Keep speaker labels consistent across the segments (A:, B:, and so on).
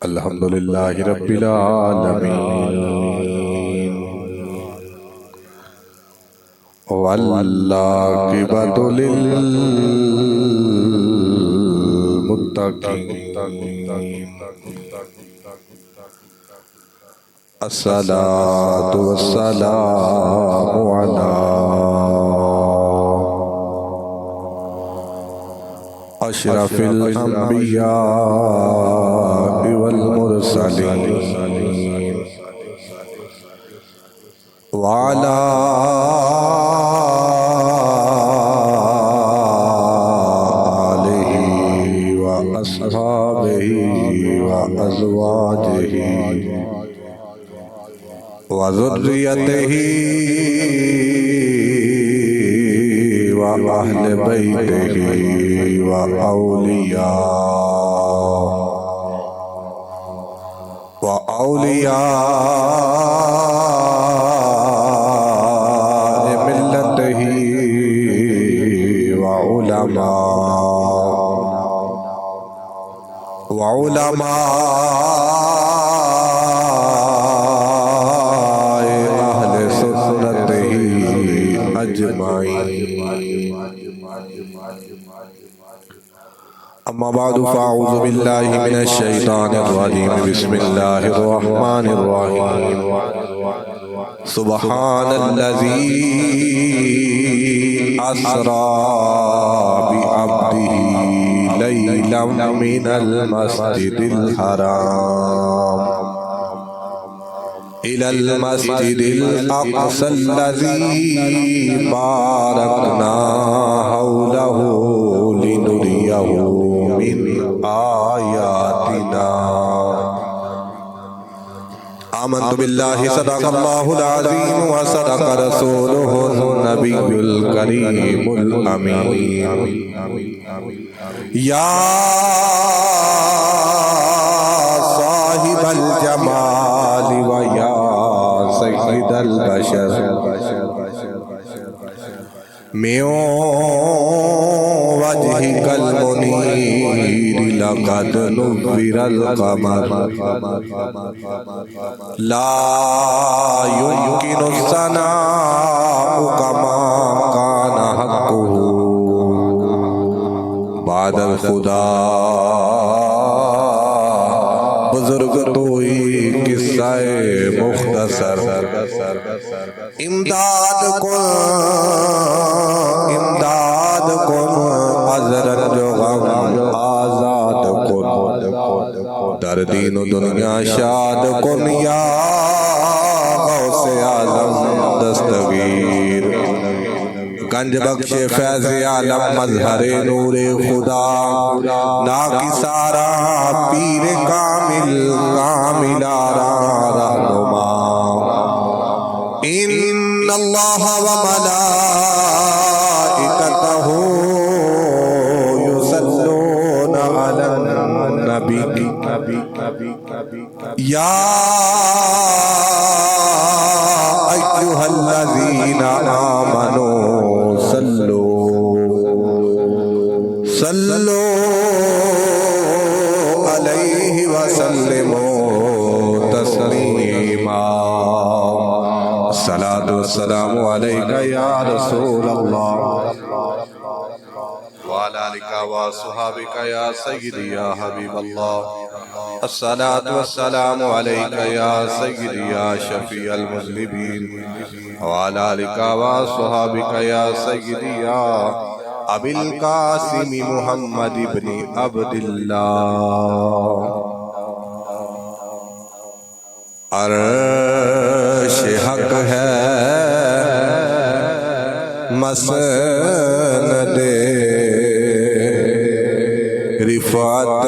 A: الحمدللہ رب العالمین والعاقبۃ للمتقین الصلاۃ والسلام علی اشرف الانبیاء والمرسلین وعلی آلہ واصحابہ وازواجہ وذریتہ وأهل بيته وأولياء ملته وعلماء أهل سنته أجمعين. اما بعد فاعوذ باللہ من الشیطان الرجیم بسم اللہ الرحمن الرحیم سبحان الذی اسری بعبدہ لیلا من المسجد الحرام إلى المسجد الأقصى الذي باركنا حوله لنريه من آياتنا. آمنت بالله صدق الله العظيم وصدق رسوله النبي الكريم الأمين. يا صاحب الجمال ويا سيد البشر من وجهك المنير لقد نور القمر لا يمكن الثناء كما كان حقه بعد الخدا. بزرگ توئی قصہ مختصر امداد کن حضرت جو غم آزاد کن در دین و دنیا شاد کن یا غوث اعظم دستگیر. گنج بخش فیض عالم مظہر نور خدا ناکی سارا پیر کامل کاملارا رہنما. ان اللہ و ملائکتہ یصلون علی النبی یا ایھا الذین آمنوا صلو علیہ وسلموا تسلیما. الصلاۃ والسلام علیک یا رسول اللہ وعلی آلک واصحابک یا سیدی یا حبیب اللہ. الصلاۃ والسلام علیک یا سیدی یا شفیع المذنبین وعلی آلک واصحابک یا سیدی یا ابی القاسم محمد ابن عبداللہ. عرش حق ہے مسند رفعت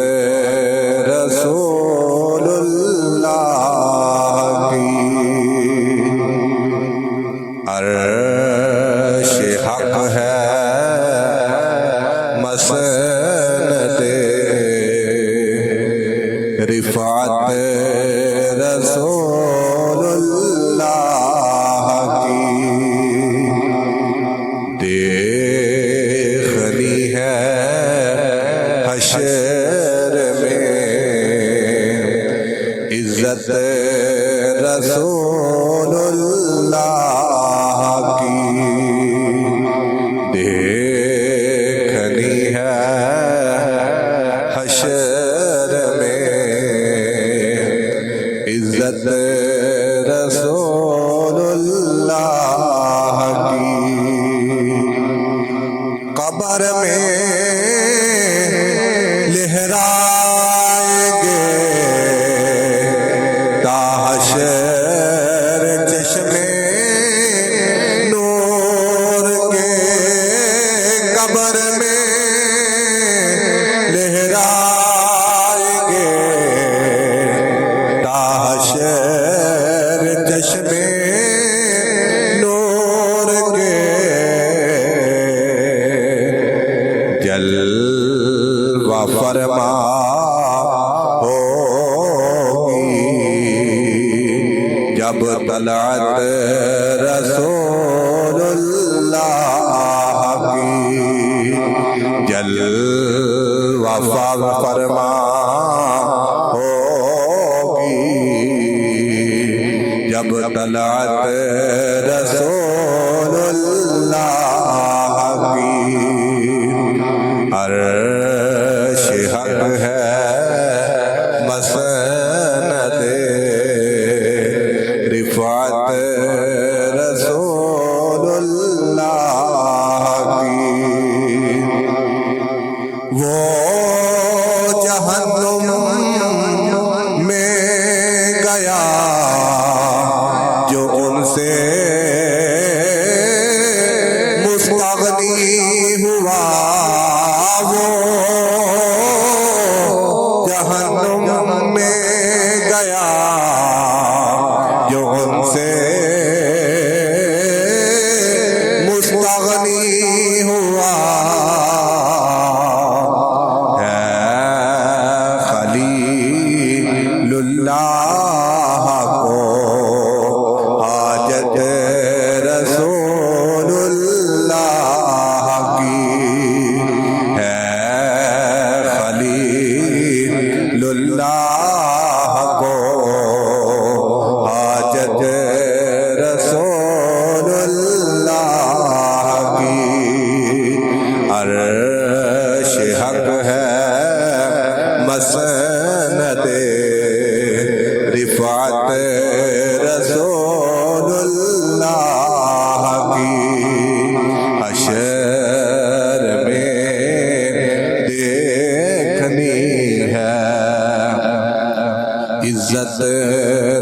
A: رسول اللہ کی. عرش حق ہے مسند رفعت رسول اللہ کی. دیکھنی ہے حشر میں عزت رسول اللہ کی دیکھنی ہے حشر میں عزت رسول اللہ کی قبر میں لہرائیں گے تا حشر چشمے نور کے قبر میں لہرائیں گے تا حشر چشمے نور کے جلوہ فرما ہوگی جب طلعت رسول اللہ کی جلوہ فرما ہوگی جب طلعت رسول اللہ کی عرش حق ہے مسند رفعت رسول اللہ کی وہ جہنم میں گیا جو ان سے مستغنی ہوا وہ جہنم میں گیا جو ان سے مستغنی ہوا ہے خلیل اللہ کو حاجت رسول اللہ کی ہے خلیل اللہ کو حاجت رسول اللہ کی عرش حق ہے مسند رفعت رسول اللہ کی حشر میں دیکھنی ہے عزت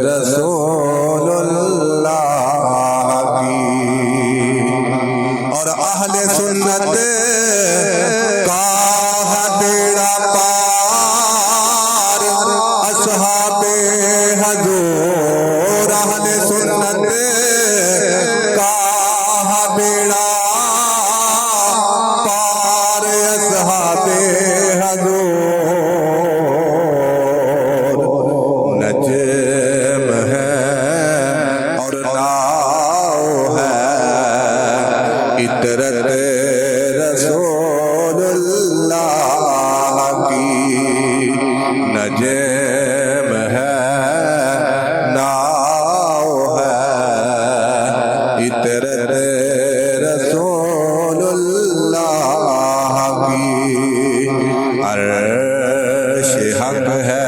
A: رسول اللہ کی اور اہل سنت کا ہے بیڑا پار اصحاب حضور اہل سنت کا ہے بیڑا پار اصحاب حضور نجم ہے اور ناؤ ہے عطرت رسول اللہ کی نجم ہے ناؤ ہے عطرت رسول اللہ کی عرش حق ہے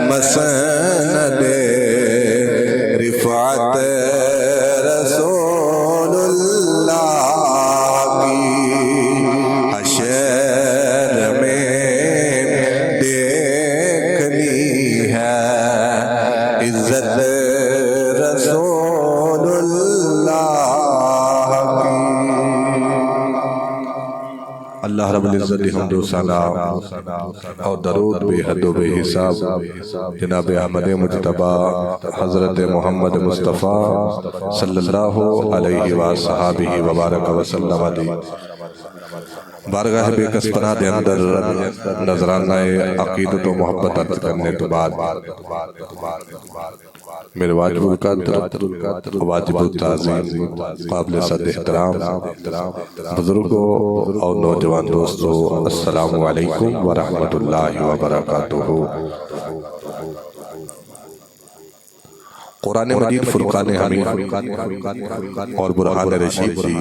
A: مسند رفعت رسول اللہ کی حشر میں دیکھنی ہے عزت رسول اللہ کی اللہ رب العزت حمد و ثنا اور درود بے حد و بے حساب جناب احمد مجتبی حضرت محمد مصطفیٰ صلی اللہ علیہ وآلہ وبارک وسلم دی بارگاہ بے کسپنہ دے اندر نظرانہ عقیدت و محبت عرض کرنے تو بعد میرے واجب القدر واجب التعظیم قابل صد احترام بزرگوں اور نوجوان دوستوں، السلام علیکم ورحمۃ اللہ وبرکاتہ۔ قرآن مجید فرقان حمید اور برہان رشید جی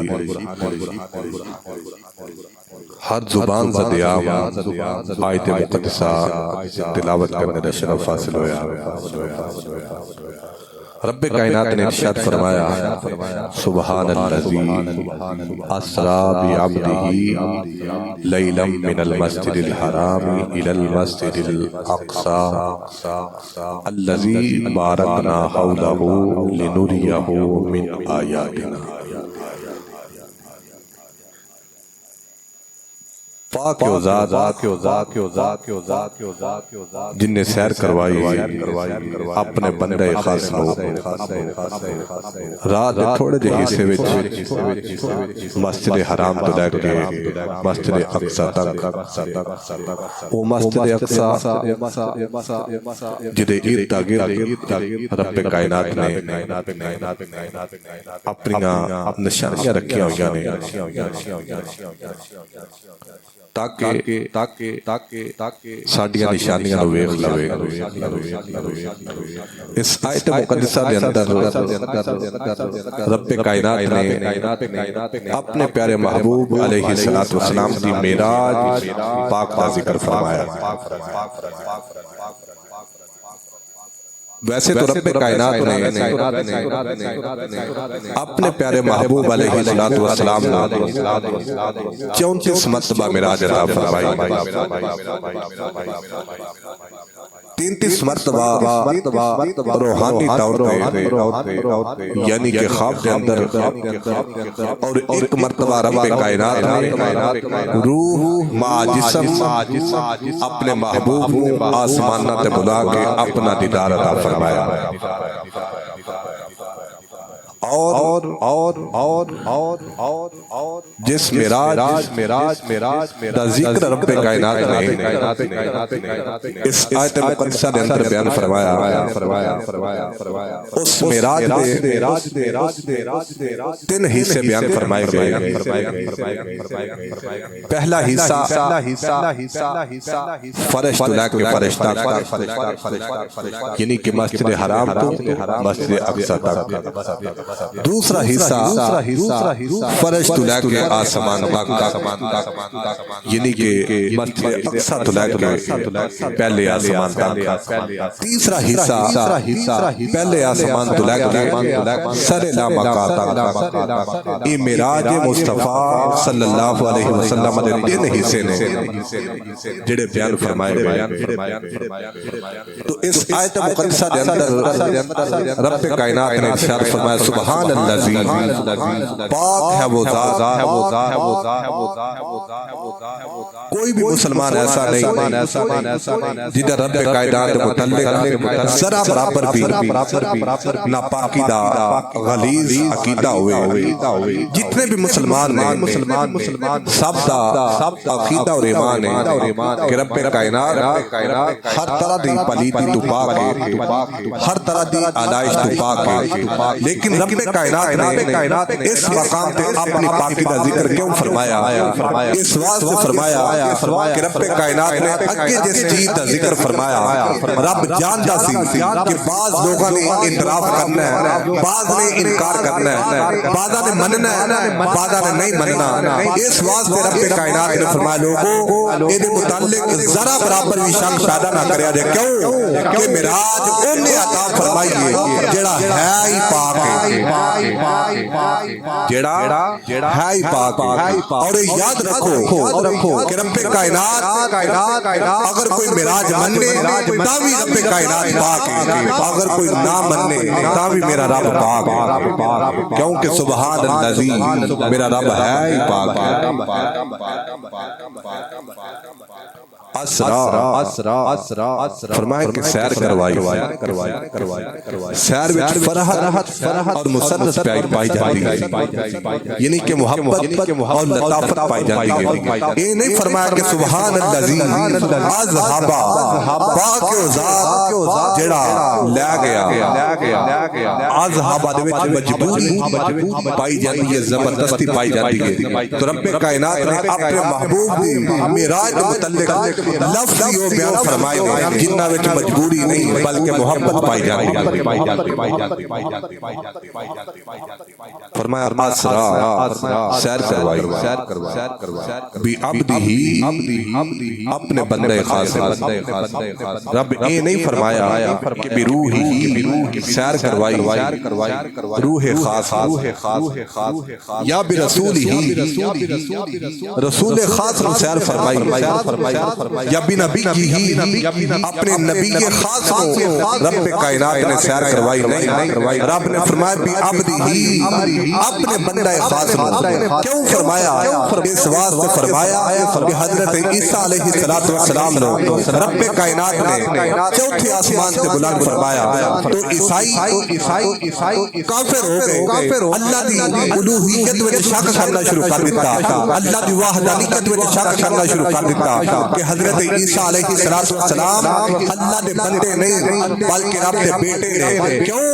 A: ہر زبان زدیام آیت مقدسہ تلاوت کرنے دا شرف حاصل ہویا۔ رب کائنات نے ارشاد فرمایا، سبحان الذی اسری بعبدہ لیلا من المسجد الحرام الی المسجد الاقصی الذی بارکنا حولہ لنریہ من آیاتنا۔ پاک و ذات جن نے سیر کروائی اپنے بندے خاص نو رات تھوڑے جے حصے وچ مسجد حرام تو لے کے مسجد اقصی تک، وہ مسجد اقصی جدے ارد گرد رب کائنات نے اپنیاں نشانیاں رکھیاں ہوئیاں نے تاکہ ساڈیاں نشانیاں نو ویکھ لوے۔ اس آیت مقدسہ دے اندر رب کائنات نے اپنے پیارے محبوب علیہ السلام دی معراج پاک کا ذکر فرمایا۔ ویسے تو رب کائنات نے اپنے پیارے محبوب علیہ السلام نے 34 مرتبہ معراج عطا فرمائی، 33 مرتبہ روحانی طور پہ یعنی کہ خواب کے اندر، اور 1 مرتبہ رب کائنات نے روح مع جسم اپنے محبوب آسمانہ تے بلا کے اپنا دیدار عطا فرمایا۔ جس معراج دا ذکر رب کائنات نے اس آیت مقدسہ دے اندر بیان فرمایا، اس معراج دے 3 حصے بیان فرمائے گئے۔ پہلا حصہ فرش تو لے کے فرشتہ یعنی کہ مسجد حرام تو مسجد اقصی تک، دوسرا حصہ فرش تو لے کے آسمان تک یعنی کہ مسجد اقصی تو لے کے پہلے آسمان تک، تیسرا حصہ پہلے آسمان تو لے کے سر لامکہ تک۔ یہ معراج مصطفیٰ صلی اللہ علیہ وسلم دے 3 حصے نے جڑے بیان فرمائے گئے۔ تو اس آیت مقدسہ دے اندر رب کائنات نے ارشاد فرمایا، سبحان الذی پاک ہے وہ ذات، کوئی بھی مسلمان ایسا نہیں جدھر رب کائنات متعلق ذرا برابر بھی ناپاکی دا غلیظ عقیدہ ہوئے۔ جتنے بھی مسلمان سب دا عقیدہ اور ایمان ہے کہ رب کائنات ہر طرح دی پلیتی تو پاک ہے، ہر طرح دی آلائش تو پاک ہے، لیکن رب کائنات نے اس مقام پہ اپنی پاکی کا ذکر کیوں فرمایا؟ اس واسطے فرمایا کہ رب کائنات نے اگے جس چیز کا ذکر فرمایا رب جانتا سی کہ بعض لوگوں نے اعتراف کرنا ہے، بعض نے انکار کرنا ہے، بعض نے مننا ہے، بعض نے نہیں مننا۔ اس واسطے رب کائنات نے فرمایا لوگوں یہ متعلق ذرا برابر بھی شک پیدا نہ کریا جائے۔ کیوں کہ معراج انہیں عطا فرمائی ہے جڑا ہے ہی پاک ہے، جڑا ہے ہی پاک ہے۔ اور یاد رکھو کہ رب کائنات اگر کوئی معراج منے تاوی رب کائنات پاک ہے، اگر کوئی نہ منے تاوی میرا رب پاک ہے، کیونکہ سبحان الذی میرا رب ہے ہی پاک ہے۔ فرمایا کہ سیر کروائی سیر وچ فرحت اور مسرت پائی جاتی ہے، یعنی کہ محبت اور لطافت پائی جاتی ہے۔ یہ نہیں فرمایا کہ سبحان الذی اذھب پاک و ذات جڑا لے گیا، اذھب دے وچ مجبوری پائی جاتی ہے، زبردستی پائی جاتی ہے۔ تو رب کائنات نے اپنے محبوب دی معراج کے متعلق لفظ یہ بیان فرمائے جنہاں وچ مجبوری نہیں بلکہ محبت پائی جاتی ہے۔ فرمایا اسرا سیر کروائی بی عبدہ اپنے بندے خاص۔ رب یہ نہیں فرمایا کہ بی روحی سیر کروائی روح خاص یا بی رسولہ رسول خاص سیر فرمائی یا بی نبی ہی اپنے نبی خاص کو رب کائنات نے سیر کروائی نہیں۔ رب نے فرمایا بی عبدہ اپنے بندہ خاص کو کیوں فرمایا؟ اس واسطے فرمایا کہ حضرت عیسیٰ علیہ السلام نے رب کائنات نے چوتھے آسمان سے بلند فرمایا تو عیسائی کافر ہو گئے، اللہ دی الوہیت وچ شک کرنا شروع کر دیتا، اللہ دی وحدانیت وچ شک کرنا شروع کر دیتا کہ حضرت عیسیٰ علیہ السلام اللہ دے بندے نہیں بلکہ رب دے بیٹے نے۔ کیوں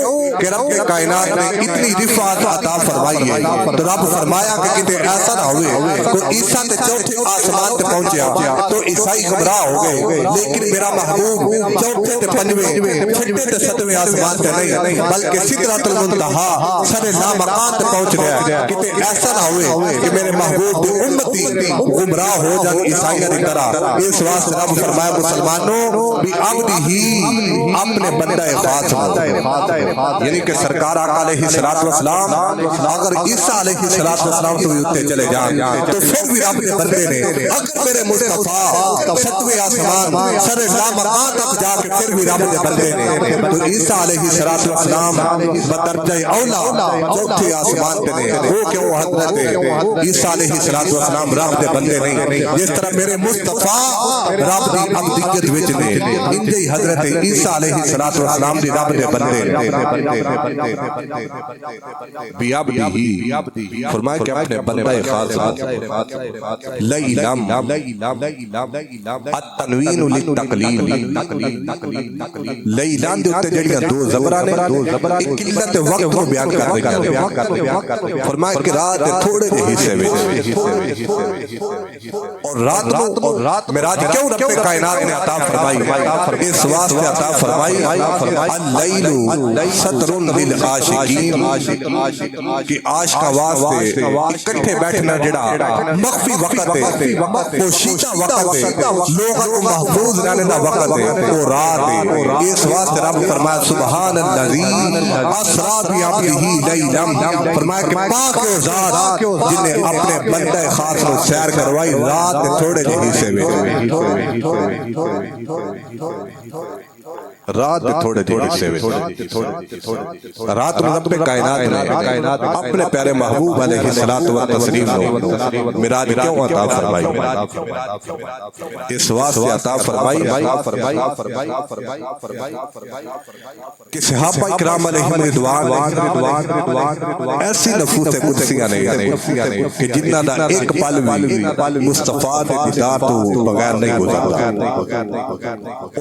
A: کہ رب کائنات نے اتنی رفعت عطا فرمائی ہے تو رب فرمایا کہ کتے ایسا نہ ہوئے کوئی عیسیٰ تے چوتھے آسمان تے پہنچیا تو عیسائی گمراہ ہو گئے، لیکن میرا محبوب چوتھے تے پنجویں چھٹے تے ستویں آسمان تے نہیں بلکہ سدرۃ المنتہا سر لامکان تے پہنچ گیا۔ کتے ایسا نہ ہوئے کہ میرے محبوب دی امتی گمراہ ہو جائے عیسائیوں کی طرح۔ اس واسطے رب فرمایا مسلمانوں بی عبدہ اپنے بندہ خاص کو، یعنی کہ سرکار آقا علیہ السلام اگر عیسیٰ علیہ السلام تو بھی اتنے چلے جائیں تو پھر بھی رب کے بندے نے، اگر میرے مصطفیٰ ستویں آسمان سر لامکان تک جا کے پھر بھی رب کے بندے نے تو عیسیٰ علیہ السلام بدرجہ اولا چوتھے آسمان پہ نے۔ وہ کیوں حضرت عیسیٰ علیہ السلام رب کے بندے نہیں، جس طرح میرے مصطفیٰ رب دی عبدیت وچ نے انجی حضرت عیسیٰ علیہ السلام دی رب دے بندے۔ بی عبدہ فرمایا کہ اپنے بندہ خاص لیلم التنوین للتقلیل، لیلان دے اوتے جڑیاں دو زبراں نے قلت وقت کو بیان کر رہی ہیں۔ فرمایا کہ رات تھوڑے جے حصے وچ اور رات معراج کیوں رب کائنات نے عطا فرمائی؟ اس واسطے عطا فرمائی اللیل ستر للعاشقین کہ عاشقاں واسطے اکٹھے بیٹھنا جڑا مخفی وقت ہے، پوشیدہ وقت ہے، لوگوں کو محفوظ رہنے دا وقت ہے، وہ رات ہے۔ اس واسطے رب فرمایا سبحان الذی اسریٰ بعبدہ لیلا، فرمایا کہ پاک و ذات جن نے اپنے بندہ خاص کو سیر کروائی رات تھوڑے جے حصے میں، رات تھوڑے جے حصے میں۔ رات میں رب کائنات نے اپنے پیارے محبوب علیہ الصلوۃ والتسلیم کو معراج کیوں عطا فرمائی؟ اس واسطے عطا فرمائی کہ صحابہ کرام علیہم رضوان ایسی نفوس قدسیاں نے کہ جنہاں دا ایک پل بھی مصطفیٰ دے دیدار تو بغیر نہیں گزرتا۔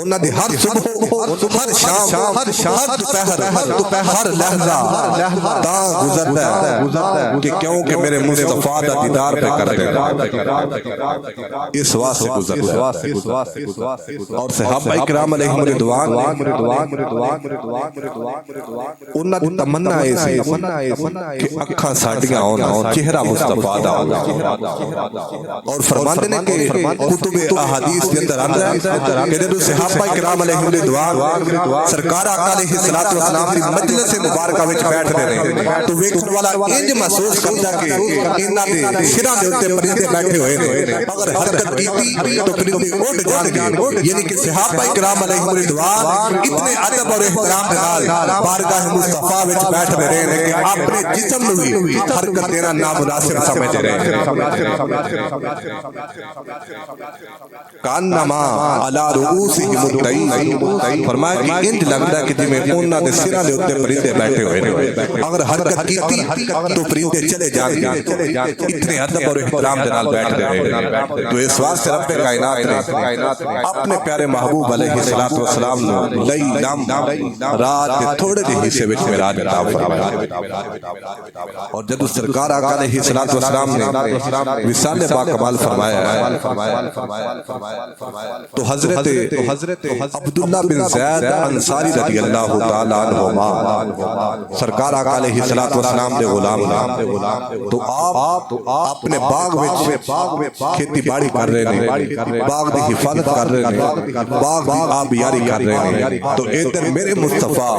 A: انہاں دی ہر صبح ہر شام ہر دوپہر ہر لحظہ تا گزرتا ہے کہ کیوں کہ میرے مصطفیٰ دا دیدار پہ کرتے ہیں، اس واسطے گزرتا ہے۔ اور صحابہ کرام علیہم رضوان انہاں دی تمنا ایسی کہ اکھاں ساڈیاں ہون چہرہ مصطفیٰ دا ہون، اور فرماندے نے کہ کتب احادیث کے اندر آندا ہے کہ جدوں صحابہ کرام علیہم رضوان
B: سرکار آقا علیہ الصلوۃ والسلام دی مجلس مبارکہ وچ بیٹھدے نے تو ویکھن والا انج محسوس کردا کہ انہاں دے سراں دے اوتے پرندے بیٹھے ہوئے نے اگر حرکت کیتی تو پرندے اڑ جان گے یعنی کہ صحابہ کرام علیہم رضوان اتنے ادب اور احترام دے نال بارگاہ مصطفیٰ وچ بیٹھدے رہے نے کہ اپنے جسم نوں بھی حرکت دینا نامناسب سمجھ رہے ہیں کانما علی رؤوسہم الطیر فرمایا کہ انج لگدا کہ جویں انہاں دے سراں دے اوتے پرندے بیٹھے ہوئے نے اگر حرکت کیتی تو پرندے چلے جان گے اتنے ادب اور احترام دے نال بیٹھ گئے تو اس واسطے رب کائنات نے اپنے پیارے محبوب علیہ الصلوۃ والسلام نو لیلم رات دے تھوڑے جے حصے وچ معراج عطا فرمایا اور جب سرکار آقا علیہ الصلوۃ والسلام نے وصال با کمال فرمایا تو حضرت عبداللہ بن زید انصاری رضی اللہ تعالی عنہما سرکار آقا علیہ الصلوۃ والسلام دے غلام تو آپ اپنے باغ وچ کھیتی باڑی کر رہے ہیں باغ دی حفاظت کر رہے ہیں باغ دی آبیاری کر رہے ہیں تو ادھر میرے مصطفیٰ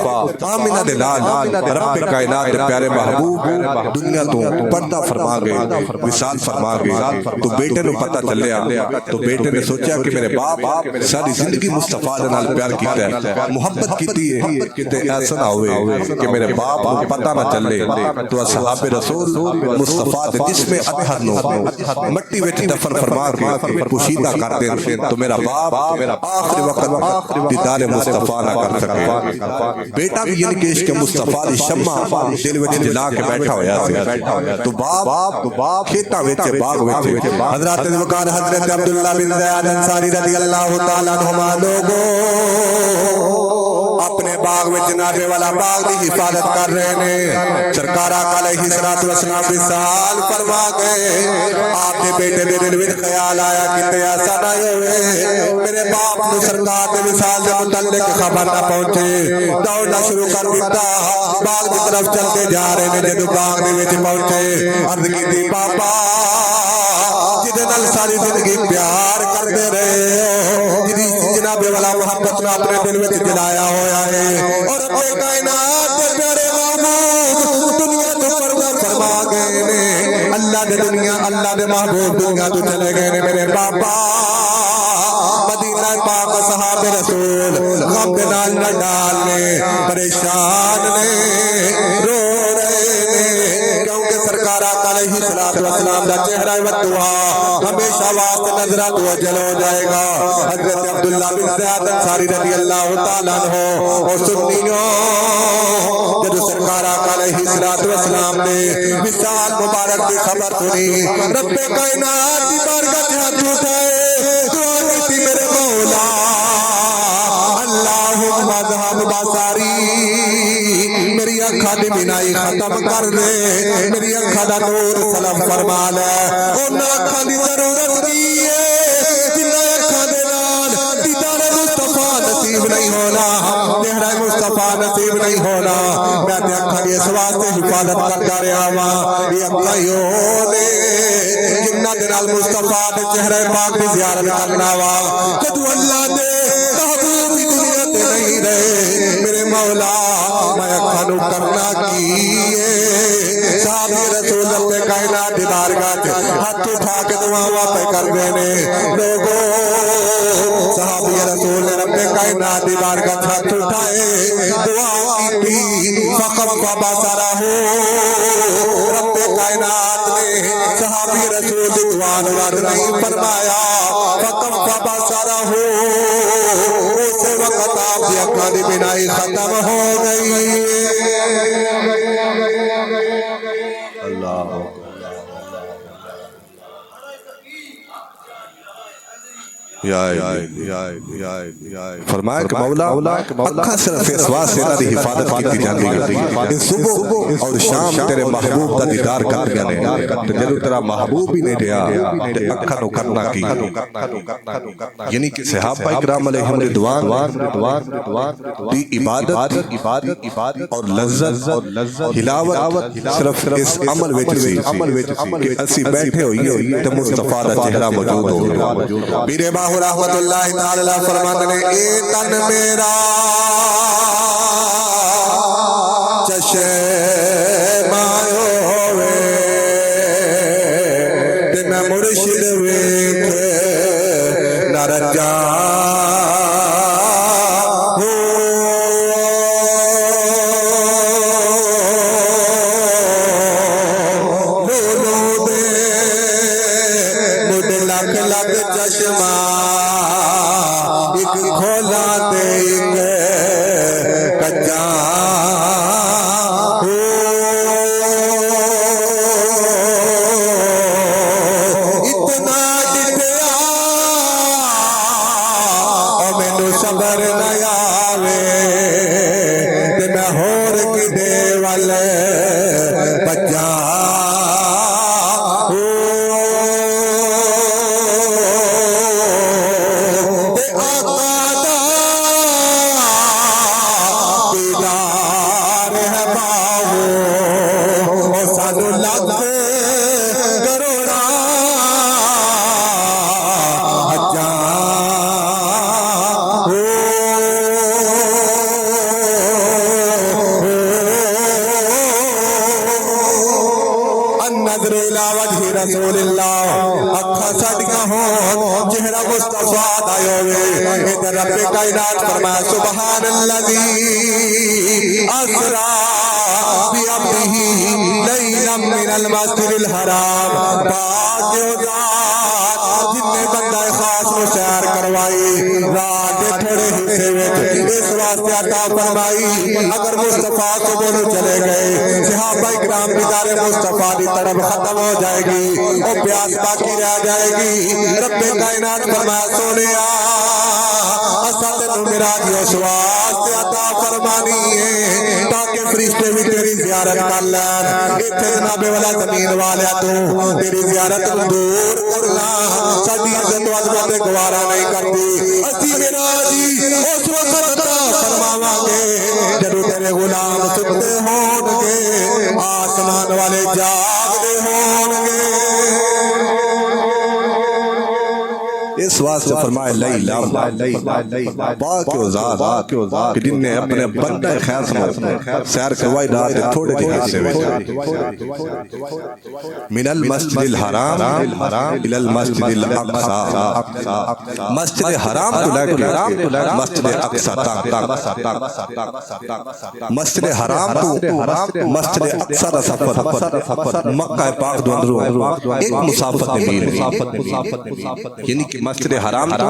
B: آمنہ دے نال رب کائنات دے پیارے محبوب دنیا تو پردہ فرما گئے وصال فرما گئے تو بیٹے نو پتہ چلیا تو بیٹے نے سوچا کہ میرے باپ ساری زندگی مصطفیٰ دے نال پیار کیتا ہے محبت کیتی ہے کہ ایسا نہ ہوئے کہ میرے باپ کو پتہ نہ چلے تو اصحاب رسول مصطفیٰ دے جسم اطہر نو مٹی وچ دفن فرما کے پوشیدہ کر دیں تو میرا باپ آخری وقت دیدار مصطفیٰ نہ کر سکے بیٹا بھی یعنی کہ عشق مصطفیٰ دی شمع دل وچ جلا کے بیٹھا ہویا سی تو باپ کھیتاں وچ باغ وچ حضرات وقار حضرت عبداللہ بن زید انصاری رضی اللہ تعالی عنہما لوگوں اپنے باغ میں جنابے والا باغ دی حفاظت کر رہے نے سرکار آقا علیہ الصلوۃ والسلام وصال فرما گئے آپ کے بیٹے دے دل وچ خیال آیا کہ ایسا نہ ہوئے میرے باپ نو سرکار دے وصال دے متعلق خبر نہ پہنچے دوڑنا شروع کر دیتا باغ دی طرف چلتے جا رہے نے جدوں باغ دے وچ پہنچے عرض کیتی پاپا جدے نال ساری زندگی پیار کرتے رہے جدی جنابے والا محبت نہ اپنے دل وچ جلایا ہویا ہے اور اپنے کائنات دے پیارے محبوب دنیا تو پردہ فرما گئے نے اللہ دے دنیا اللہ دے محبوب دنیا تو چلے گئے نے میرے پاپا مدینہ پاک صحاب رسول غم دے نال نہ ڈالنے پریشان نے رو رہے نے کیونکہ سرکار آقا علیہ الصلوۃ والسلام دا چہرہ و دعا ہمیشہ واسطے نظرہ تو جل ہو جائے گا حضرت عبداللہ بن زید انصاری رضی اللہ تعالیٰ عنہ اور سنیوں جب سرکار آقا علیہ الصلوۃ والسلام نے وصال مبارک کی خبر سنی رب کائنات کی بارگاہ سے ہاتھ اٹھائے دعا کی میرے مولا اللہم اذھب بصری میری آنکھاں دی بینائی ختم کر دے میری آنکھاں دا نور سلام فرما لے انہاں آنکھاں دی ضرورت کی ہے جنہاں آنکھاں دے نال دیدار مصطفیٰ نصیب نہیں ہونا چہرہ مصطفیٰ نصیب نہیں ہونا میں تے آنکھاں دی اس واسطے حفاظت کرتا رہا ہاں یہ آنکھاں ہو دے جنہاں دے نال مصطفیٰ دے چہرہ پاک دی زیارت کرنا وا جدوں اللہ دے محبوب دی دنیا تے نہیں رہے میرے مولا میں آنکھاں نو کرنا کی صحابی رسول اپنے کائنات دی بارگاہ وچ ہاتھ اٹھا کے دعاواں پہ کر دے نے لوگوں صحابی رسول نے اپنے کائنات دی بارگاہ وچ ہاتھ اٹھائے دعا کی فقط بصرہ رب کائنات نے صحابی رسول دی دعا نو رد نہیں فرمایا فقط بصرہ اس وقت آپ کی آنکھاں دی بینائی ختم ہو گئی اللہ فرمایا کہ مولا اکھاں صرف اس واسطے انہاں دی حفاظت کیتی جاندی ہے صبح اور شام تیرے محبوب دا دیدار کر گئے نے تے جدوں تیرا محبوب ہی نہیں رہیا تے اکھاں نو کرنا کی یعنی کہ صحابہ کرام علیہم رضوان دی عبادت اور لذت حلاوت صرف اس عمل وچ سی کہ اسی بیٹھے ہوئیے تے مصطفیٰ دا چہرہ موجود ہو پیر اللہ رحمت اللہ تعالی علیہ فرماتے ہیں اے تن میرا چشمایو ہوئے تے میں مرشد ویکھ نہ رجا رسول اللہ اکھا ساڑیاں ہوں چہرہ مصطفیٰ دائیوے ادھر رب کائنات فرمایا سبحان اللذی اسرا بعبدہ لیلا من المسجد الحرام پاک جو ذات جن نے بندہ خاص کو سیر کروائی رات کے تھوڑے حصے میں اس واسطے عطا فرمائی اگر مصطفیٰ کو بولو چلے گئے صحابہ اکرام دیدار مصطفیٰ دی طرف ختم ہو جائے گی اور پیاس باقی رہ جائے گی رب کائنات فرمایا سونے اسد میراج اس واسطے عطا فرمانی ہے تاکہ فرشتے بھی تیری زیارت کر لیں اتنے جناب والا زمین والے تو تیری زیارت دور کرنا ساڈی عزت و عظمت گوارا نہیں کرتی اسی میراجی اس وقت عطا فرماواں گے جدوں تیرے غلام ستے ہون گے آسمان والے جاگدے ہون گے اس واسطے فرمائے لیلا پاک و ذات کہ جن نے اپنے بندہ خیر سیر کروائی رات تھوڑے کے حصے میں من المسجد الحرام الى المسجد الاقصى مسجد حرام تو لے کے مسجد اقصی تک مسجد حرام تو مسجد اقصی دا سفر مکہ پاک دو اندروں ایک مسافت میل یعنی کہ مسجد حرام تو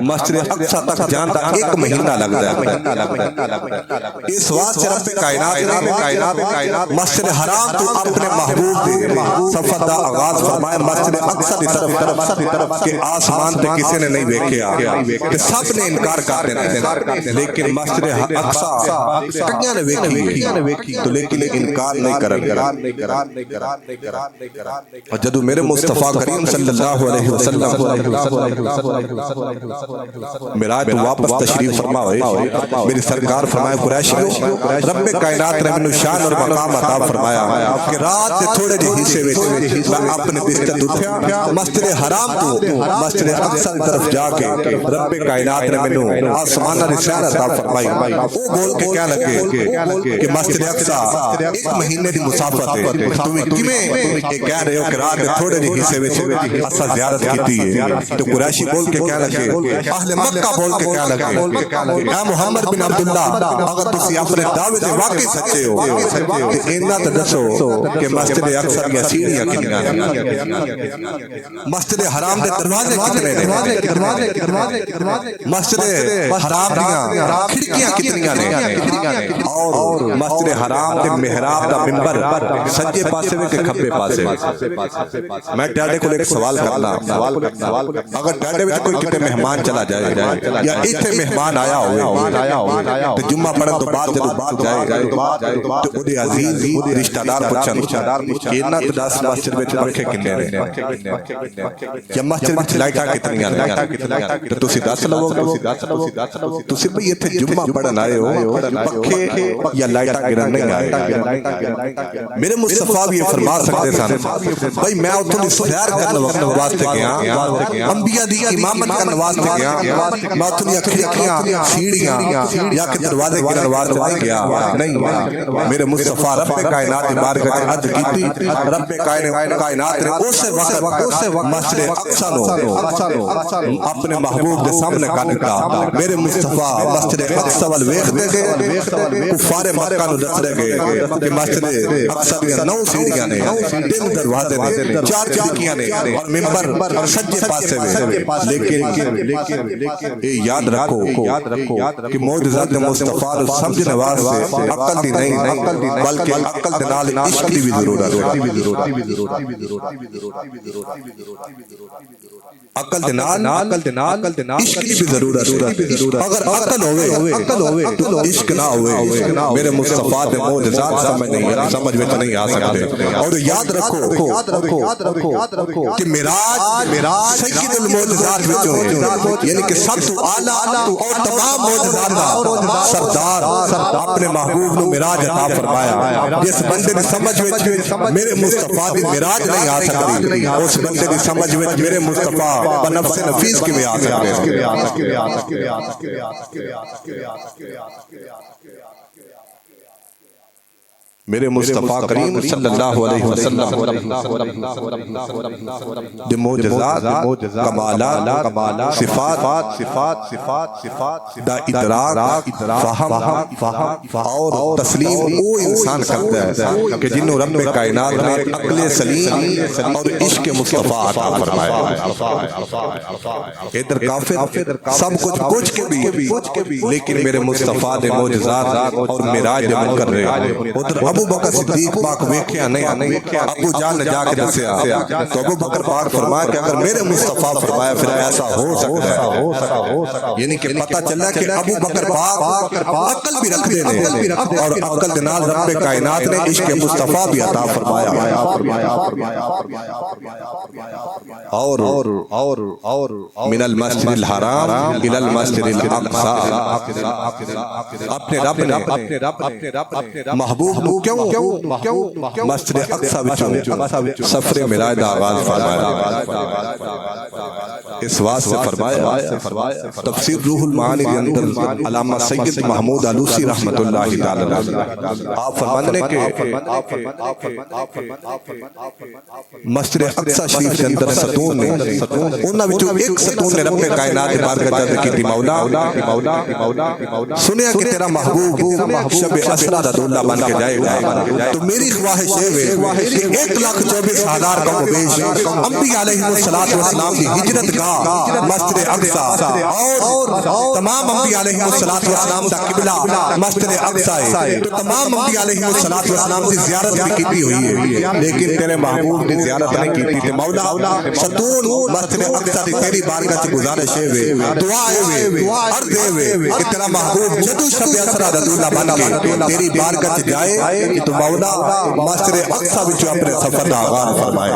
B: مسجد اقصی تک جانتا ایک مہینہ لگ جائے اس واسطے رب کائنات مسجد حرام تو اپنے محبوب دے سفر دا آغاز فرمائے مسجد اقصی دی طرف کہ آسمان پہ کسی نے نہیں ویکھیا کہ سب نے انکار کر دینا لیکن مسجد اقصی کئیاں نے ویکھی تو لیکن انکار نہیں کرن اور جدو میرے مصطفیٰ کریم صلی اللہ علیہ وسلم میراج تو واپس تشریف فرما ہوئے میری سرکار فرمائے قریشیو رب کائنات نے منو شان اور مقام عطا فرمایا کہ رات کے تھوڑے جے حصے میں اپنے بستر اٹھیا مسجد حرام تو مسجد اقصی کی طرف جا کے رب کائنات نے منو آسمانہ رسالہ عطا فرمائی وہ بول کے کیا لگے کہ مسجد اقصی ایک مہینے دی مسافت ہے تمہیں کیویں کہہ رہے ہو کہ رات کے تھوڑے جے حصے میں اسا زیارت کیتی ہے تو قریشی بول کے کیا لگے اہل مکہ بول کے کیا لگے اے محمد بن عبداللہ اگر تسی اپنے دعوے سے واقعی سچے ہو تو اینا تو دسو کہ مسجد اقصی کی سیڑھیاں کتنیاں ہیں مسجد حرام دے دروازے کتنے ہیں مسجد حرام دیاں کھڑکیاں کتنیاں ہیں اور مسجد حرام دے محراب دا منبر سجے پاسے میں کہ کھبے پاسے میں ڈاڈے کو ایک سوال کرنا اگر ڈاڈے میں کوئی کتے مہمان چلا جائے یا ایتھے مہمان آیا ہوئے تو جمعہ پڑھن تو بعد جدو بعد جائے تو اُدھے عزیز رشتہ دار پچھن کینا تو داس مسجد میں پنکھے کنے رہے یا مسجد میں لائٹاں کتنیاں تو تسی دس لوگ تسی بھی ایتھے جمعہ پڑھن آئے ہو پنکھے یا لائٹاں گرن نہیں آئے میرے مصطفیٰ بھی یہ فرما سکتے سن بھائی میں اتھوں دی سیر کرنے وقت واسطے گیا انبیاء انبیاء دی امامت کا نواستے گیا میں اتنی اکھیاں سیڑھیاں یا کہ دروازے کی نواستے نہیں گیا نہیں میرے مصطفیٰ رب کائنات بارگاہ عد کیتی رب کائنات نے اسے وقت مسجد اقصی نو اپنے محبوب دے سامنے کھڑا میرے مصطفیٰ مسجد اقصی ول ویکھدے گئے کفار مکہ نو دسدے گئے کہ مسجد اقصی دی 9 سیڑھیاں نے 3 دروازے نے 4 کھڑکیاں نے اور منبر سجے پاسے میں لیکن یہ یاد رکھو کہ معجزات مصطفیٰ نو سمجھنے واسطے عقل دی نہیں بلکہ عقل دے نال عشق دی بھی ضرورت ہے عقل دے نال عشق دی بھی ضرورت ہے اگر عقل ہوئے تو عشق نہ ہوئے میرے مصطفیٰ دے معجزات سمجھ وچ نہیں آ سکتے اور یاد رکھو کہ معراج سید المعجزات وچوں یعنی کہ سب تو اعلی اور تمام معجزات دا سردار اپنے محبوب نو معراج عطا فرمایا جس بندے دی سمجھ وچ میرے مصطفیٰ دی معراج نہیں آ سکتی اس بندے دی سمجھ وچ میرے مصطفیٰ بنفس نفیس کی میں آ سکتے میرے مصطفیٰ کریم صلی اللہ علیہ وسلم دے معجزات کمالات صفات دا ادراک فہم اور تسلیم وہ انسان کرتا ہے کہ جنہوں رب کائنات نے عقل سلیم اور عشق مصطفیٰ عطا فرمایا ادھر کافر سب کچھ کے بھی لیکن میرے مصطفیٰ دے معجزات اور معراج دے منکر رہے ادھر ابو بکر صدیق پاک ویکھیا نہیں ابو جان نے جا کے دسیا تو ابو بکر پاک فرمایا کہ اگر میرے مصطفیٰ فرمایا پھر ایسا ہو سکتا ہے یعنی کہ پتہ چلا کہ ابو بکر پاک عقل بھی رکھتے ہیں اور عقل دے نال رب کائنات نے عشق مصطفیٰ بھی عطا فرمایا اور من المسجد الحرام الى المسجد الاقصى اپنے رب محبوب نو کیوں مسجد اقصی وچوں سفر معراج دا آغاز فرمایا اس واسطے فرمایا تفسیر روح المعانی کے اندر علامہ سید محمود آلوسی رحمت اللہ تعالی علیہ آپ فرمانے کہ مسجد اقصی شریف کے اندر ستون نے انہاں وچوں ایک ستون نے رب کائنات بارگاہ عرض کی مولا سنیا کہ تیرا محبوب شب اسرا دا دولہ بن کے جائے گا تو میری خواہش ہے کہ 1,24,000 کم و بیش انبیاء علیہ السلام کی ہجرت گاہ مسجد اقصی اور تمام انبیاء علیہ السلام کا قبلہ مسجد اقصی ہے تو تمام انبیاء علیہ السلام کی زیارت بھی کیتی ہوئی ہے لیکن تیرے محبوب کی زیارت نہیں کیتی تھی مولا ستون مسجد اقصی کی تیری بارگاہ سے گزارش ہے دعائیں عرض ہے کہ تیرا محبوب جدو شب اسرا دا دولہ بن کے تیری بارگاہ سے جائے کہ تو مولا مسجد اقصی وچوں اپنے سفر دا آغاز فرمائے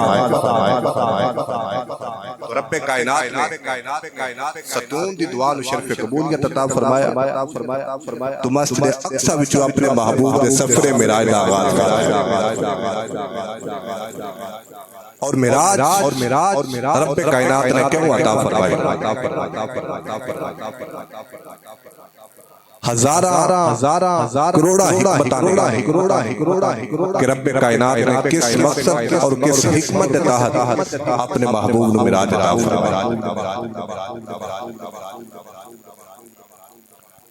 B: رب کائنات ستون دی دعا نو شرف قبولیت عطا فرمایا تو مسجد اقصی وچوں اپنے محبوب دے سفر معراج دا آغاز فرمایا اور معراج رب کائنات نے کیوں عطا فرمایا ہزارہ کروڑا حکمتاں کہ رب کائنات نے کس مقصد اور کس حکمت تحت اپنے محبوب نو معراج عطا فرمایا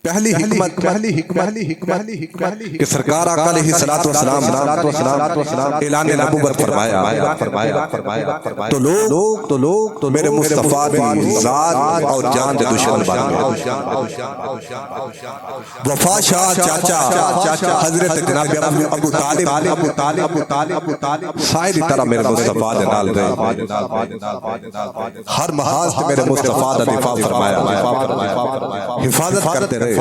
B: پہلی حکمت کہ سرکار آقا علیہ السلام اعلان نبوت فرمایا تو لوگ میرے مصطفیٰ دی ذات اور جان دے دشمن بن گئے وفا شاہ چاچا حضرت جناب ابو طالب سائے دی طرح میرے مصطفیٰ دے نال رہے ہر محاذ سے میرے مصطفیٰ دا دفاع فرمایا حفاظت کرتے رہے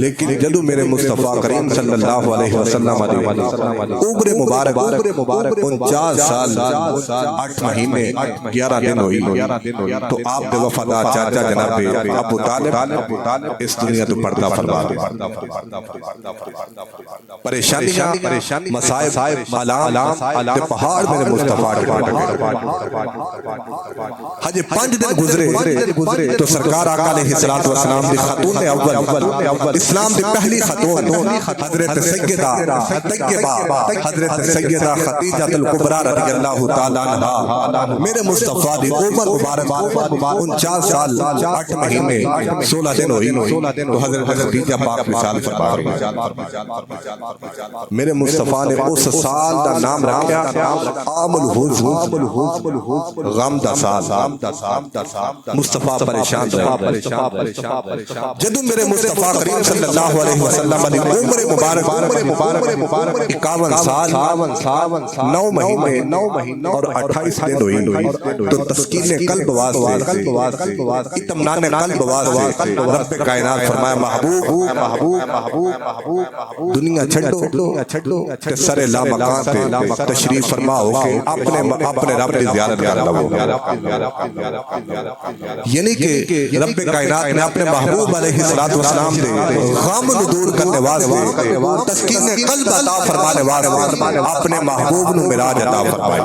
B: لیکن جدو میرے مصطفیٰ کریم صلی اللہ علیہ وسلم عمر مبارک 49 سال 8 مہینے 11 دن ہوئی تو آپ دے وفادار چاچا جناب ابو طالب اس دنیا تو پردہ فرما دے. پریشانیاں مسائب علام تے پہاڑ میرے مصطفیٰ کے حجے 5 دن گزرے تو سرکار آقا علیہ السلام دی خاتون اول اسلام دی پہلی خاتون حضرت سیدہ حضرت سیدہ خدیجہ الکبریٰ رضی اللہ تعالیٰ عنہا میرے مصطفیٰ دی عمر مبارک 49 سال 8 مہینے 16 دن ہوئی تو حضرت خدیجہ پاک وصال فرما رہی. میرے مصطفیٰ نے اس سال دا نام رکھا عام الحزن غم دا سال. مصطفیٰ پریشان رہے جدو میرے مصطفیٰ کریم صلی اللہ علیہ وسلم دی عمر مبارک 51 سال 9 مہینے اور 28 دن ہوئی تو تسکین قلب واسطے اطمینان قلب واسطے رب کائنات فرمایا محبوب دنیا چھڈو تے سر لا مکان پہ تشریف فرما ہو کے اپنے رب کی زیارت کر لو. یعنی کہ رب کائنات نے اپنے محبوب علیہ السلام دے غم دور کرنے واسطے تسکین قلب عطا فرمانے واسطے اپنے محبوب نو معراج عطا فرمایا.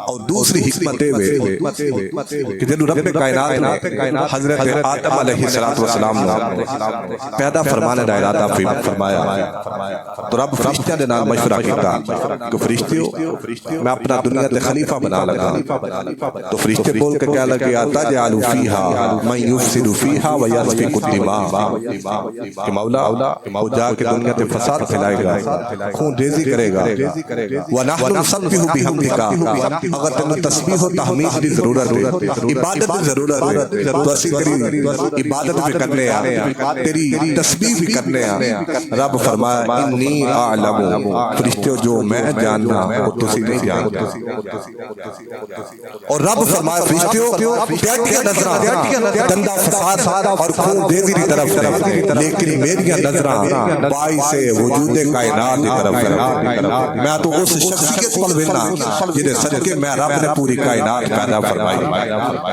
B: اور دوسری حکمت ہے کہ جب رب کائنات نے حضرت آدم علیہ السلام پیدا فرمانے دا ارادہ فرمایا تو رب فرشتیاں دے نال مشورہ کیتا کہ فرشتیو میں اپنا دنیا تے خلیفہ بنا لگا. تو فرشتے بول کے کہہ لگے تجعل فیہا من یفسد فیہا ویسفک الدماء کہ مولا وہ جا کے دنیا تے فساد پھیلائے گا خون ریزی کرے گا. وَنَحْنُ نُسَبِّحُ بِحَمْدِكَ اگر تینوں تسبیح و تحمید دی ضرورت ہے عبادت دی ضرورت ہے تو اسی تیری عبادت بھی کرنے ہیں تیری تسبیح بھی کرنے ہیں. رب فرمایا انی اعلم فرشتوں جو میں جاننا وہ تسی نہیں جانتے. اور رب فرمایا فرشتوں ٹیٹیاں نظراں گندا فساد اور خون ریزی کی طرف ہے لیکن میری نظراں باعث وجود کائنات کی طرف ہے. میں تو اس شخصیت کو وینا جدے صدقے میں رب نے پوری کائنات پیدا فرمائی.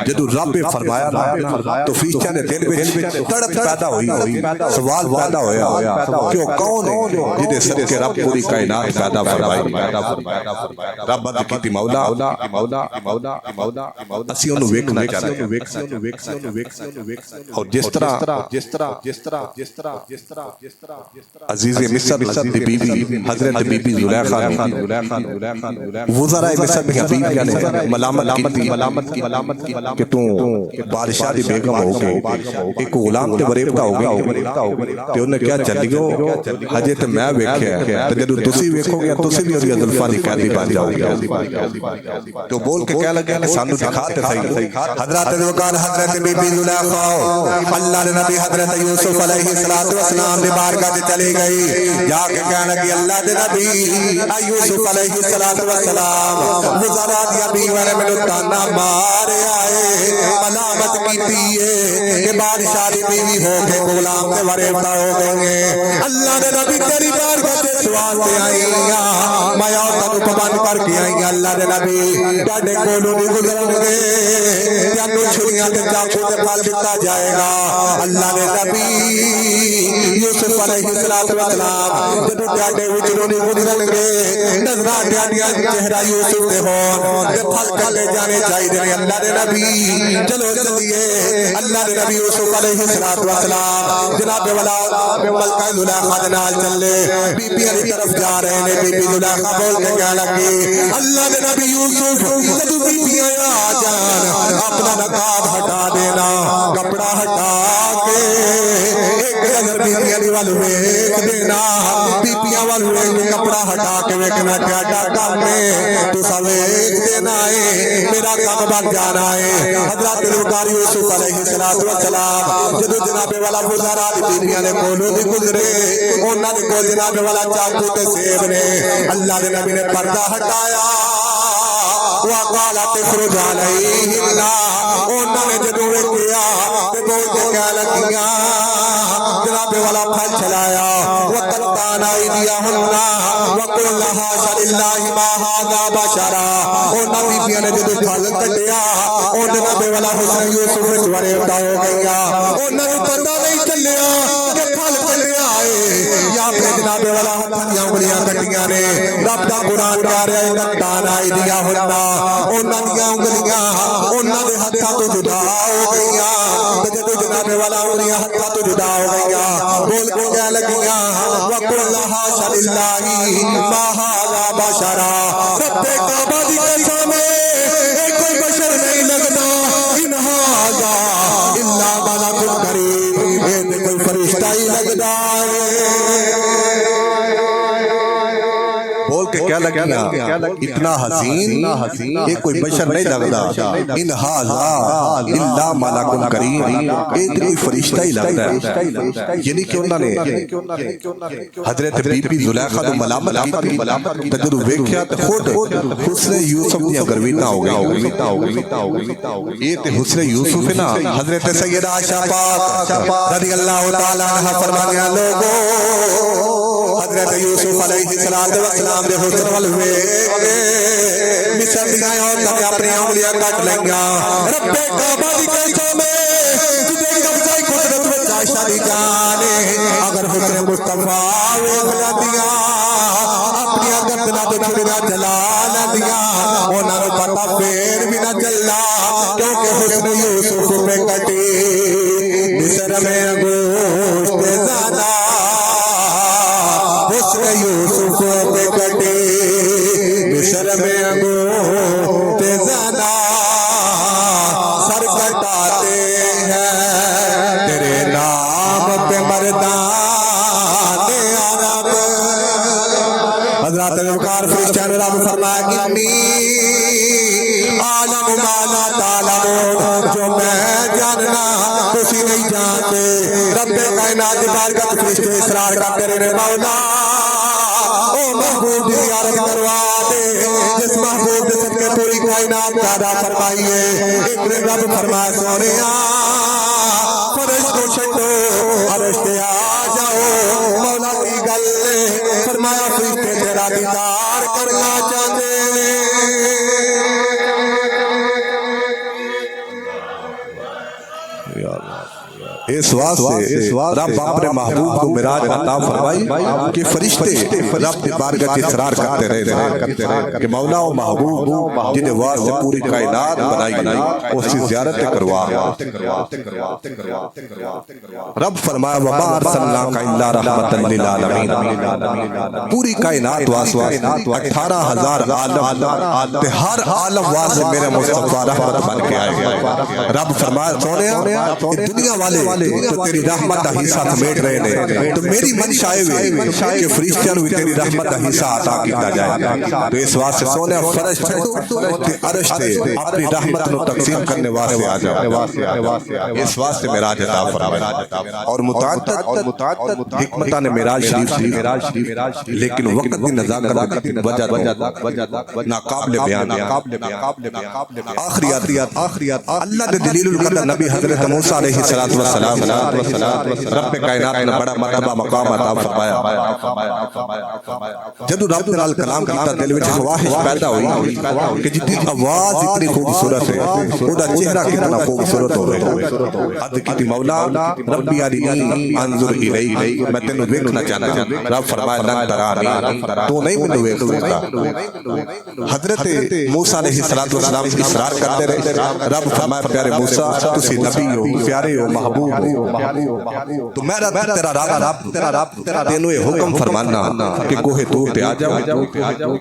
B: جدو رب نے فرمایا تو فرشتیاں نے دل وچ تڑپ پیدا ہوئی سوال پیدا ہویا کہ وہ کون ہے جدے صدقے رب پوری کائنات پیدا فرمائی. رب عرض کیتی مولا اسی انہوں ویکھنا چاہتے ہیں اور جس طرح عزیز مصر دی بی بی حضرت بی بی زلیخا وزراء مصر میں بیویاں نے ملامت کی کہ تو بادشاہ دی بیگم ہو گئے ایک غلام تے وریبتا ہو گیا تے انہیں کیا چلی گو حجے تے میں ویکھیا تے جدو تسی ویکھو گے تسی بھی اس زلفاں دی قیدی بن جاؤ گے. تو بول کے کہہ لگے کہ سانو دکھاتے صحیح حضرت وقال حضرت بی بی زلیخا اللہ نے نبی حضرت یوسف علیہ السلام دی بارگاہ تے چلی گئی جا کے کہنے لگی اللہ دے نبی یوسف علیہ السلام وزراء دی بیوی نے مینوں تانا مارے آئے ملامت کیتی ہے کہ بادشاہ دی بیوی ہو کے غلام تے وریبتا ہو گئے. اللہ دے نبی تیری بارگاہ تے سوال تے آئی میں تانوں پابند کر کے آئی اللہ دے نبی تہاڈے کولوں نہیں گزرن گے تانوں چھریاں تے چاقو تے پھل دتا جائے گا. اللہ دے نبی یوسف علیہ السلام جدوں تہاڈے وچوں نہیں گزرن گے نظراں تہاڈیاں چہرہ یوسف تے ہون تے پھل کھلے جانے چاہیے نے اللہ دے نبی چلو چلیے. اللہ دے نبی یوسف علیہ السلام جناب والا ملکہ زلیخا دے نال چلے بی بی علی طرف جا رہے نے. بی بی زلیخا بول کے کہنے لگی اللہ دے نبی یوسف جدوں بیبیاں آ جان اپنا نقاب ہٹا دینا کپڑا ہٹا کے ایک نظر بی بی علی والو ویکھ دینا بیبیاں والو ویکھ کپڑا ہٹا کے ویکھنا کیا ڈاکا میں تو سا ویکھ دینا ہے میرا کام بن جانا ہے. حضرت وقار یوسف علیہ السلام جدو جناب والا وزراء دی بیبیاں نے کولوں دی گزرے انہاں دے کول جناب والا چاقو تے سیب نے اللہ دے نبی نے پردہ ہٹایا وقال تخرج علیہم انہاں نے جدو ویکھیا تے بولتے نے جب پھل کٹیا انہاں بے والا حسن یوسف وچ ورے ہو گئیا انہاں نوں پتہ نہیں چلیا کہ پھل کٹیا ہے یا اپنے جناب والا ہتھاں دیاں انگلیاں کٹیاں نے رب دا قرآن کہہ رہا ہے کٹان آئی دیا ہونا انہاں دیاں انگلیاں انہاں دے ہتھاں تو جدا ہو گئیاں تے جدوں جناب والا انہاں ہتھاں تو جدا ہو گئیاں بول کے کہہ لگیاں وقل حاشا للہ ما ھذا بشرا رب کعبہ دی قسم ہے کوئی بشر نہیں لگتا ان ھذا الا ملک کریم یہ کوئی فرشتہ ہی لگتا ہے بول کے کیا لگیا اتنا حسین یہ کوئی بشر نہیں لگتا ان ھذا الا ملک کریم یہ کوئی فرشتہ ہی لگتا ہے یعنی کہ انہوں نے حضرت بی بی زلیخا تو ملامت کی تجرب ویکھیا تے خود حسن یوسف دی گرویتا ہو گئی یہ تے حسن یوسف ہے نا حضرت سیدہ عائشہ پاک رضی اللہ تعالی عنہا فرمایا لوگوں حضرت یوسف علیہ السلام دے حسن وال ویکھ مصر دی عورتاں نے اپنی انگلیاں کٹ لئیاں رب کعبہ دی قسم جدی قبضہ قدرت وچ عائشہ دی جان اگر حسن مصطفیٰ ویکھ لیندیاں اپنی گردناں تے چھڑیاں جلا لیندیاں انہاں نوں پتہ پھر بھی نہ چلنا کیونکہ حسن یوسف پہ کٹی مصر میں گوشت زادہ حسن یوسف پہ کٹی مصر میں گوشت زادہ سر کٹاتے ہیں تیرے نام پہ مردان عرب حضرات وقار فرشتیان رب فرمایا انی عالم ما لا تعلمون جو میں جاننا تسی نہیں جانتے رب کائنات بارگاہ فرشتے اصرار کرتے رہے مولا او محبوب دی زیارت کروا دے جس محبوب دے صدقے پوری کائنات پیدا فرمائیے ایک رب فرمایا سونیا فرشتوں چھٹو فرشتے آ جاؤ مولا کی گل فرمایا فرشتے تیرا دیدار کرنا چاہتے اس واسطے رب اپنے محبوب کو معراج عطا فرمائی کہ فرشتے رب کی بارگاہ کی اصرار کرتے رہے کہ مولا و محبوب جنہیں واسطے پوری کائنات بنائی اس کی زیارت کروا رب فرمایا وما ارسلناک الا رحمتا للعالمین پوری کائنات واسطے 18,000 عالم ہر عالم واسطے میرے مصطفیٰ رحمت بن کے آئے رب فرمایا سونیا دنیا والے تو تیری رحمت کا حصہ سمیٹ رہے نے تو میری منشا ہے کہ فرشتیاں بھی تیری رحمت کا حصہ عطا کیتا جائے تو اس واسطے سونے فرش چھڑو تے عرش تے اپنی رحمت کو تقسیم کرنے واسطے آ جاؤ اس واسطے معراج عطا فرمایا اور متعدد حکمتاں نے معراج شریف لیکن وقت کی نزاکت کی وجہ ناقابل بیان آخریات اللہ دے دلیل القدر نبی حضرت موسیٰ علیہ السلام رب کائنات نے بڑا مرتبہ مقام عطا فرمایا جدو رب نال کلام کیتا دل وچ خواہش پیدا ہوئی کہ جتنی آواز اتنی خوبصورت ہے اودا چہرہ کتنا خوبصورت ہوے عد کیتی مولا ربی ارنی انظر الیک میں تینوں دیکھنا چاہتا ہوں رب فرمایا لن ترانی تو نہیں مینوں ویکھ سکتا حضرت موسیٰ علیہ السلام اصرار کرتے رہے رب فرمایا پیارے موسیٰ تسی نبی ہو پیارے ہو محبوب تو میرا تیرا رب تینوں یہ حکم فرمانا کہ کوہ طور تے آ جاؤ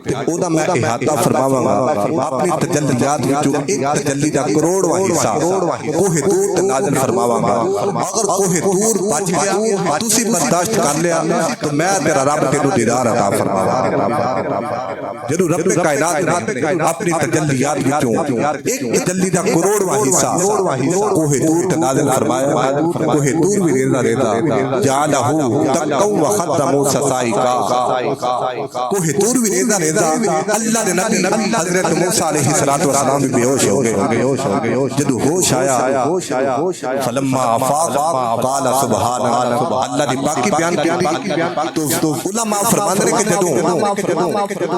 B: تے اودا میں احاطہ فرماواں گا اپنی تجلیات وچوں ایک تجلی دا کروڑواں حصہ کوہ طور تے نازل فرماواں گا اگر کوہ طور بچ گیا تسی برداشت کر لیا تو میں تیرا رب تینوں دیدار عطا فرماواں گا جدوں رب کائنات اپنی تجلیات وچوں ایک تجلی دا کروڑواں حصہ کوہ طور تے نازل فرمایا کوہ طور بھی ریزہ ریزہ جعلہو دکا وخط موسیٰ سائقا کوہ طور بھی ریزہ ریزہ اللہ نے نبی حضرت موسیٰ علیہ السلام بھی بے ہوش ہو گئے جدو ہوش آیا فلما افاق قال سبحان اللہ دی پاکی بیان کی تو علماء فرماندے کہ جدو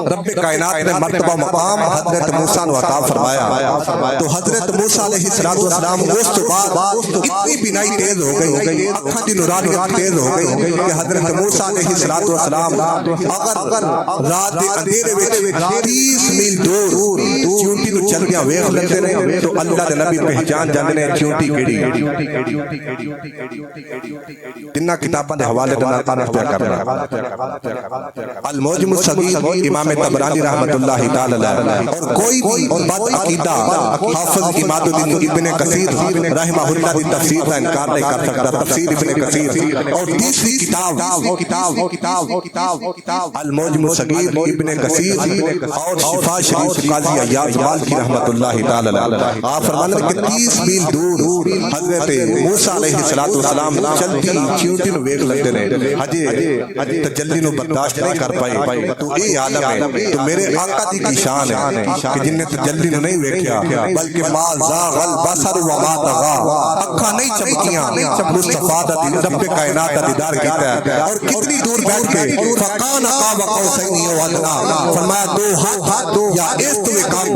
B: رب کائنات نے مرتبہ مقام حضرت موسیٰ نے عطا فرمایا تو حضرت موسیٰ علیہ السلام اس تو بعد اتنی بینائی تیز ہو گئی اکھاں دی نورانیت تیز ہو گئی کہ حضرت موسیٰ علیہ السلام اگر رات دے اندھیرے وچ 30 میل دور چونٹی نو چلدیاں ویکھ لیندے نے تو اللہ دے نبی پہچان جاندے نے چونٹی کیڑی تنہ کتاباں دے حوالے دے نال تعارف پیا کرنا المعجم الصغیر امام طبرانی رحمۃ اللہ تعالی علیہ اور کوئی بھی بد عقیدہ حافظ اماد الدین ابن کثیر رحمہ اللہ دی تفسیر کا انکار نہیں کر سکتا تفسیر ابن کثیر اور تیسری کتاب المعجم الصغیر ابن کثیر اور شفا شریف قاضی ایاز مالکی رحمۃ اللہ تعالی علیہ آپ فرماتے ہیں کہ 30 میل دور حضرت موسیٰ علیہ السلام چلتی چونٹی نو ویکھ لگتے نے ہجے تجلی نو برداشت نہیں کر پائی تو اے عالم ہے تو میرے آقا دی کی شان ہے کہ جن نے تجلی نو نہیں ویکھیا بلکہ ما زاغ البصر وما طغى اکھاں نہیں چمکیاں مصطفیٰ دا رب کائنات دا دیدار کیتا ہے اور کتنی دور بیٹھ کے فقان قاب قوسین او ادنا فرمایا دو ہاتھ یا اس تو کام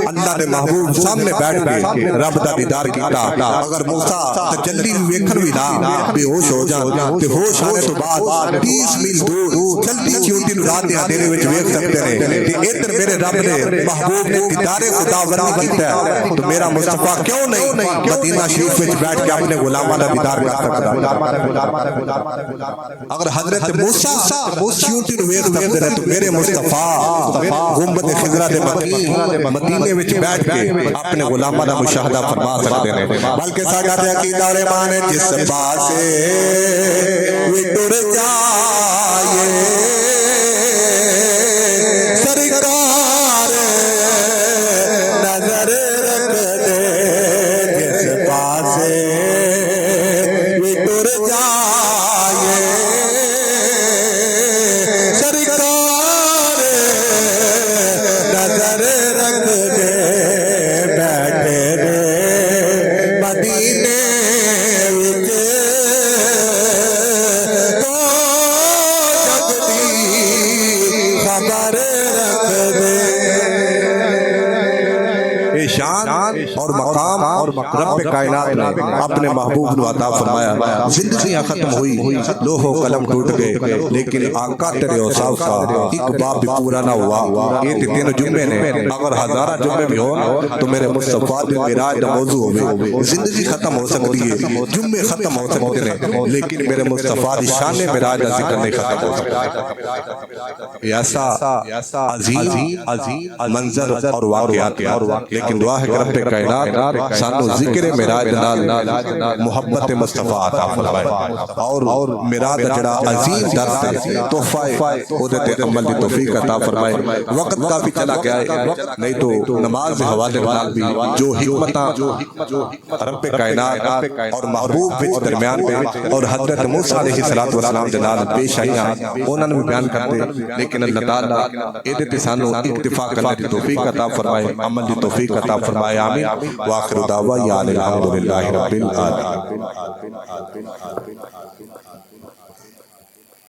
B: اللہ نے محبوب سامنے بیٹھ کے رب دا دیدار کیتا اگر موسیٰ تجلی ویکھن وی نہ بے ہوش ہو جان تے ہوش آنے تو بعد 30 میل دور چلتی چونٹی نو رات دے اندھیرے وچ ویکھ سکتے نے تے ادھر میرے رب نے محبوب نے دیدار خدا ورنی کیتا ہے تو میرا مصطفیٰ کیوں نہیں مدینہ شریف وچ بیٹھ کے اپنے غلاماں دا دیدار کر سکتا اگر حضرت موسیٰ چونٹی نو ویکھ سکتے نے تو میرے مصطفیٰ گنبد خضرا دے مدینے وچ بیٹھ کے اپنے غلاماں دا مشاہدہ فرما سکتے نے بلکہ ساڈا تے عقیدہ اور ایمان ہے جس پاسے وی ٹر جائے سرکار نظر رکھ دے جس پاسے وی ٹر جائے سرکار نظر رکھ دے بیٹھے دے مدینے شان اور مقام اور رب کائنات نے اپنے محبوب کو عطا فرمایا زندگیاں ختم ہوئی لوح و قلم ٹوٹ گئے لیکن آقا تیرے اوصاف کا ایک باب بھی پورا نہ ہوا یہ تین جمعے نے اگر ہزارہ جمعے بھی ہو تو میرے مصطفیٰ بھی معراج کا موضوع ہوئے زندگی ختم ہو سکتی ہے جمعے ختم ہو سکتے ہیں لیکن میرے مصطفیٰ دی شان معراج کا ذکر نہیں ختم ہو سکتا ایسا عظیم منظر اور واقعات لیکن دعا ہے کہ رب کائنات سانو ذکر معراج نال محبت مصطفیٰ عطا فرمائے اور معراج دا جڑا عظیم درس ہے تحفہ اودے تے عمل دی توفیق عطا فرمائے وقت کافی چلا گیا ہے نہیں تو نماز دے حوالے نال بھی جو حکمتاں رب کائنات اور محبوب وچ درمیان پہ اور حضرت موسیٰ علیہ السلام دے نال پیش آئیاں انہاں نوں بیان کرتے لیکن اللہ تعالی اے تے سانو اکتفا کرنے دی توفیق عطا فرمائے عمل دی توفیق عطا فرمائے آمین وآخر دعوی الحمدللہ رب العالمین